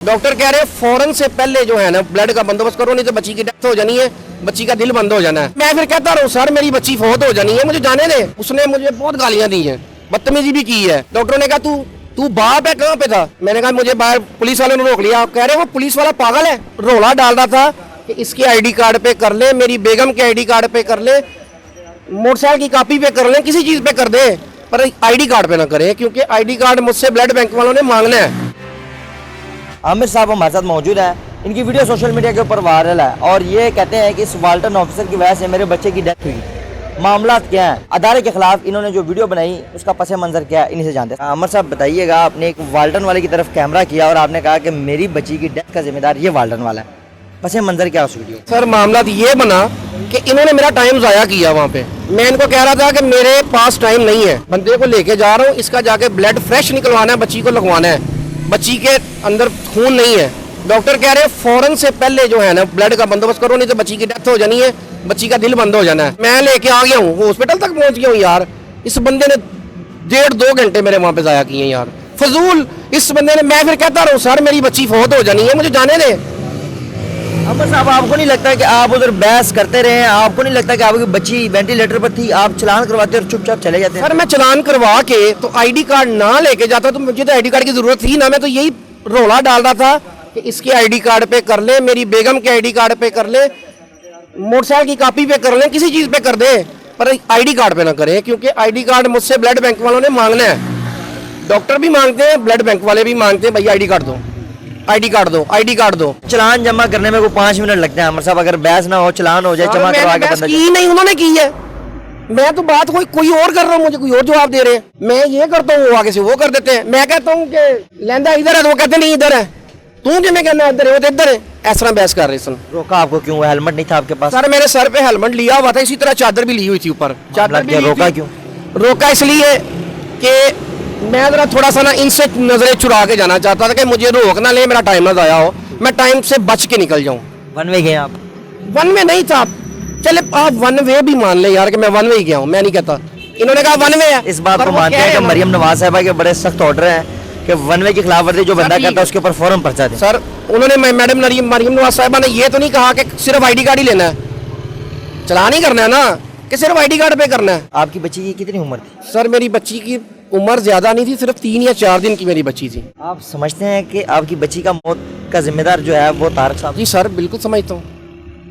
Doctor कह रहे हैं फौरन से पहले जो है ना ब्लड का बंदोबस्त करो, नहीं तो बच्ची की डेथ हो जानी है, बच्ची का दिल बंद हो जाना है। मैं फिर कहता रहा हूँ सर मेरी बच्ची फौत हो जानी है, मुझे जाने दे। उसने मुझे बहुत गालियां दी हैं, बदतमीजी भी की है। डॉक्टरों ने कहा तू बाप है, कहाँ पे था? मैंने कहा मुझे बाहर पुलिस वालों ने रोक लिया। कह रहे वो पुलिस वाला पागल है, रोला डाल रहा था कि इसके आईडी कार्ड पे कर ले, मेरी बेगम के आईडी कार्ड पे कर ले, मोटरसाइकिल की कॉपी पे कर ले, किसी चीज पे कर दे, पर आईडी कार्ड पे ना करे, क्योंकि आईडी कार्ड मुझसे ब्लड बैंक वालों ने मांगना है। आमिर साहब हमारे साथ मौजूद हैं। इनकी वीडियो सोशल मीडिया के ऊपर वायरल है और ये कहते हैं कि सुबाल्टर्न ऑफिसर की वजह से मेरे बच्चे की डेथ हुई। मामला क्या है, अदारे के खिलाफ इन्होंने जो वीडियो बनाई उसका पस मंजर क्या है, इन्हीं से जानते हैं। आमिर साहब बताइएगा, आपने एक वाल्टन वाले की तरफ कैमरा किया और आपने कहा कि मेरी बच्ची की डेथ का जिम्मेदार ये वाल्टन वाला है, पस मंजर क्या उस वीडियो? सर मामला तो ये बना कि इन्होंने मेरा टाइम जाया किया वहाँ पे। मैं इनको कह रहा था कि मेरे पास टाइम नहीं है, बंदे को लेके जा रहा हूँ, इसका जाके ब्लड फ्रेश निकलवाना है, बच्ची को लगवाना है, बच्ची के अंदर खून नहीं है। डॉक्टर कह रहे हैं फौरन से पहले जो है ना ब्लड का बंदोबस्त करो, नहीं तो बच्ची की डेथ हो जानी है, बच्ची का दिल बंद हो जाना है। मैं लेके आ गया हूँ, हॉस्पिटल तक पहुंच गया हूँ यार। इस बंदे ने 1.5-2 घंटे मेरे वहाँ पे जाया किए यार, फजूल। इस बंदे ने, मैं फिर कहता रहा हूँ सर मेरी बच्ची फौत हो जानी है, मुझे जाने दे। आमिर साहब आपको नहीं लगता कि आप उधर बहस करते रहे, आपको नहीं लगता कि आपकी बच्ची वेंटिलेटर पर थी, आप चलान करवाते और चुपचाप चले जाते? सर मैं चलान करवा के तो आईडी कार्ड ना लेके जाता तो मुझे तो आईडी कार्ड की जरूरत थी ना। मैं तो यही रोला डाल रहा था कि इसके आईडी कार्ड पे कर ले, मेरी बेगम के आईडी कार्ड पे कर ले, मोटरसाइकिल की कॉपी पे कर ले, किसी चीज पे कर दे, पर आईडी कार्ड पे ना करे, क्योंकि आईडी कार्ड मुझसे ब्लड बैंक वालों ने मांगना है। डॉक्टर भी मांगते हैं, ब्लड बैंक वाले भी मांगते हैं, भैया आईडी कार्ड दो, आईडी कार्ड दो, आईडी कार्ड दो। चलान जमा करने में कोई 5 मिनट लगते हैं आमिर साहब, अगर बहस ना हो चलान हो जाए जमा करवा के बंदा की नहीं, उन्होंने की है। मैं तो बात कोई और कर रहा हूँ, मुझे कोई और जवाब दे रहे हैं। मैं ये करता हूँ, वो आगे से वो कर देते हैं। मैं कहता हूँ कि लेंदा इधर है तो वो कहते नहीं इधर है, तू कि मैं कहना इधर है, वो तो इधर है। ऐसा ना बहस कर रहे सन। रोका आपको क्यों? हेलमेट नहीं था आपके पास? सर मेरे सर पे हेलमेट लिया हुआ था, इसी तरह चादर भी ली हुई थी ऊपर। चादर भी रोका क्यों? रोका इसलिए कि मैं जरा थोड़ा सा ना इनसे नजरें चुरा के जाना चाहता था कि मुझे रोक ना ले, मेरा टाइम ना जाया हो, मैं टाइम से बच के निकल जाऊँ। वन वे गए आप? वन वे नहीं था, चले आप वन वे भी मान ले यार कि मैं वन वे ही गया हूँ, मैं नहीं कहता। इन्होंने कहा वन वे है। इस बात को मानते हैं कि मरियम नवाज साहबा के बड़े सख्त ऑर्डर हैं कि वन वे की खिलाफ वर्जी जो बंदा करता है उसके ऊपर फौरन पर्चा दे। सर उन्होंने मैडम मरियम नवाज साहबा ने ये तो नहीं कहा कि सिर्फ आईडी कार्ड ही लेना है, चलान ही करना है ना, कि सिर्फ आईडी कार्ड पे करना है। आपकी बच्ची की कितनी उम्र थी? सर मेरी बच्ची की उम्र ज्यादा नहीं थी, सिर्फ 3 या 4 दिन की मेरी बच्ची थी। आप समझते हैं कि आपकी बच्ची का मौत का जिम्मेदार जो है वो तारक साहब? जी सर बिल्कुल समझता हूँ,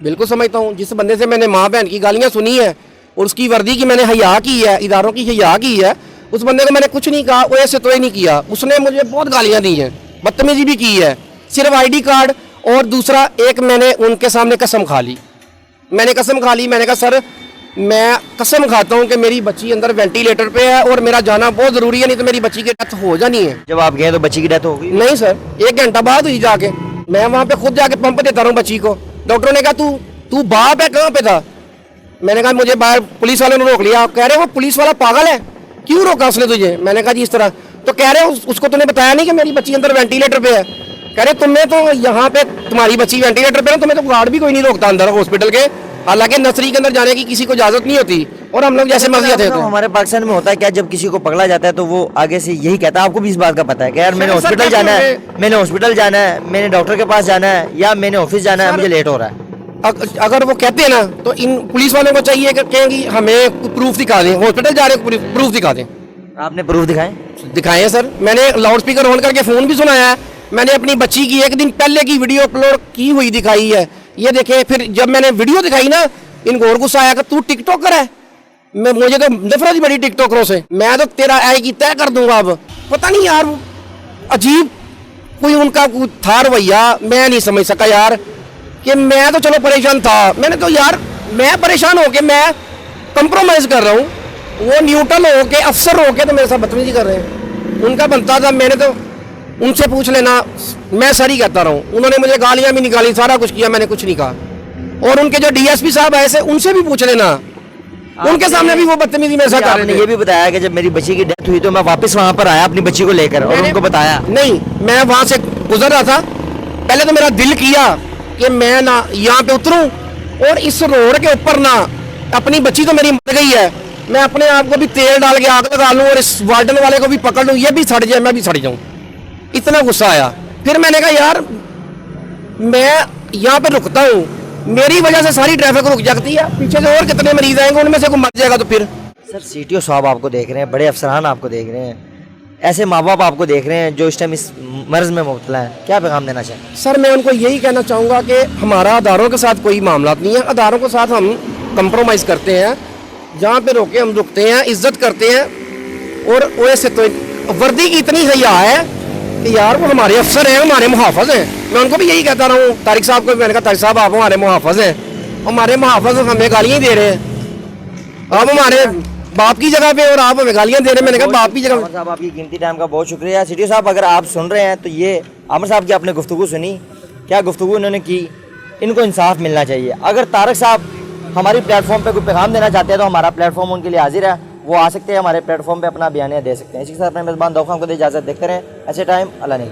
बिल्कुल समझता हूँ। जिस बंदे से मैंने माँ बहन की गालियाँ सुनी है और उसकी वर्दी की मैंने हया की है, इदारों की हया की है, उस बंदे को मैंने कुछ नहीं कहा, वो ऐसे तो ही नहीं किया। उसने मुझे बहुत गालियाँ दी हैं, बदतमीजी भी की है। सिर्फ आईडी कार्ड और दूसरा एक मैंने उनके सामने कसम खा ली, मैंने कसम खा ली। मैंने कहा सर मैं कसम खाता हूँ कि मेरी बच्ची अंदर वेंटिलेटर पे है और मेरा जाना बहुत जरूरी है, नहीं तो मेरी बच्ची की डेथ हो जानी है। जब आप गए तो बच्ची की डेथ हो गई? नहीं सर 1 घंटा बाद हुई जाके। मैं वहाँ पे खुद जाके पंप देता रहा हूँ बच्ची को। डॉक्टरों ने कहा तू बाप है, कहाँ पे था? मैंने कहा मुझे बाहर पुलिस वालों ने रोक लिया। कह रहे वो पुलिस वाला पागल है, क्यों रोका उसने तुझे? मैंने कहा जी इस तरह। तो कह रहे उसको तूने बताया नहीं कि मेरी बच्ची अंदर वेंटिलेटर पे है? कह रहे तुमने तो यहाँ पे तुम्हारी बच्ची वेंटिलेटर पे है, तुम्हें तो गार्ड भी कोई नहीं रोकता अंदर हॉस्पिटल के, हालांकि नर्सरी के अंदर जाने की किसी को इजाजत नहीं होती और हम लोग जैसे मर्जी थे। तो हमारे पाकिस्तान में होता है क्या, जब किसी को पकड़ा जाता है तो वो आगे से यही कहता है, आपको भी इस बात का पता है कि यार मैंने हॉस्पिटल जाना है, मैंने हॉस्पिटल जाना है, मैंने डॉक्टर के पास जाना है, या मैंने ऑफिस जाना है, मुझे लेट हो रहा है? अगर वो कहते हैं ना तो इन पुलिस वालों को चाहिए कि कहेंगे हमें प्रूफ दिखा दें, हॉस्पिटल जा रहे प्रूफ दिखा दें। आपने प्रूफ दिखाए? दिखाए हैं सर, मैंने लाउड स्पीकर ऑन करके फोन भी सुनाया है। मैंने अपनी बच्ची की 1 दिन पहले की वीडियो अपलोड की हुई दिखाई है, ये देखे। फिर जब मैंने वीडियो दिखाई ना, इनको और गुस्सा आया कि तू टिकटॉकर है। मुझे तो नफरत ही बड़ी टिकटॉकरों से, मैं तो तेरा आई तय कर दूंगा। अब पता नहीं यार अजीब कोई उनका था रवैया, मैं नहीं समझ सका यार। कि मैं तो चलो परेशान था, मैंने तो यार मैं परेशान होके मैं कंप्रोमाइज कर रहा हूँ, वो न्यूट्रल होके अफसर होके तो मेरे साथ बदतमीजी कर रहे हैं। उनका बनता था, मैंने तो उनसे पूछ लेना, मैं सर ही कहता रहा हूँ। उन्होंने मुझे गालियाँ भी निकाली, सारा कुछ किया, मैंने कुछ नहीं कहा। और उनके जो डीएसपी साहब ऐसे उनसे भी पूछ लेना, उनके सामने भी वो बदतमीजी मेरे साथ कर रहे थे। ये भी बताया कि जब मेरी बच्ची की डेथ हुई तो मैं वापस वहाँ पर आया अपनी बच्ची को लेकर और उनको बताया? नहीं, मैं वहाँ से गुजर रहा था, पहले तो मेरा दिल किया कि मैं ना यहाँ पे उतरूं और इस रोड के ऊपर ना, अपनी बच्ची तो मेरी मर गई है, मैं अपने आप को भी तेल डाल के आग लगा लूं और इस वार्डन वाले को भी पकड़ लूं, ये भी सड़ जाए मैं भी सड़ जाऊं। इतना गुस्सा आया। फिर मैंने कहा यार मैं यहाँ पे रुकता हूँ, मेरी वजह से सारी ट्रैफिक रुक जाती है, पीछे से और कितने मरीज आएंगे, उनमें से कोई मर जाएगा तो फिर। सर सीटीओ साहब आपको देख रहे हैं, बड़े अफसरान आपको देख रहे हैं, ऐसे माँ बाप आपको देख रहे हैं जो इस टाइम इस मर्ज में मुब्तला है, क्या पैगाम देना चाहें? सर मैं उनको यही कहना चाहूँगा कि हमारा अदारों के साथ कोई मामला नहीं है, अदारों के साथ हम कंप्रोमाइज़ करते हैं, जहाँ पे रोके हम रुकते हैं, इज्जत करते हैं। और वैसे तो वर्दी की इतनी हया है कि यार वो हमारे अफसर हैं, हमारे मुहाफ़िज़ हैं। मैं उनको भी यही कहता रहा हूँ, तारिक साहब को भी मैंने कहा तारिक साहब आप हमारे मुहाफ़िज़ हैं, हमारे मुहाफ़िज़ हमें गालियाँ दे रहे हैं, आप हमारे बाप की जगह पे और आप हमें गालियाँ दे रहे हैं। मैंने कहा बाप की जगह। आमिर साहब आपकी कीमती टाइम का बहुत शुक्रिया। सीटीओ साहब अगर आप सुन रहे हैं तो ये आमिर साहब की आपने गुफ्तगू सुनी, क्या गुफ्तगू इन्होंने की, इनको इंसाफ मिलना चाहिए। अगर तारक साहब हमारी प्लेटफॉर्म पे कोई पैगाम देना चाहते हैं तो हमारा प्लेटफॉर्म उनके लिए हाजिर है, वो आ सकते हैं हमारे प्लेटफॉर्म पे अपना बयानिया दे सकते हैं। इसी के साथ अपने मेज़बान दौखान को दे इजाज़त, देखते रहें ऐसे टाइम। अल्लाह ने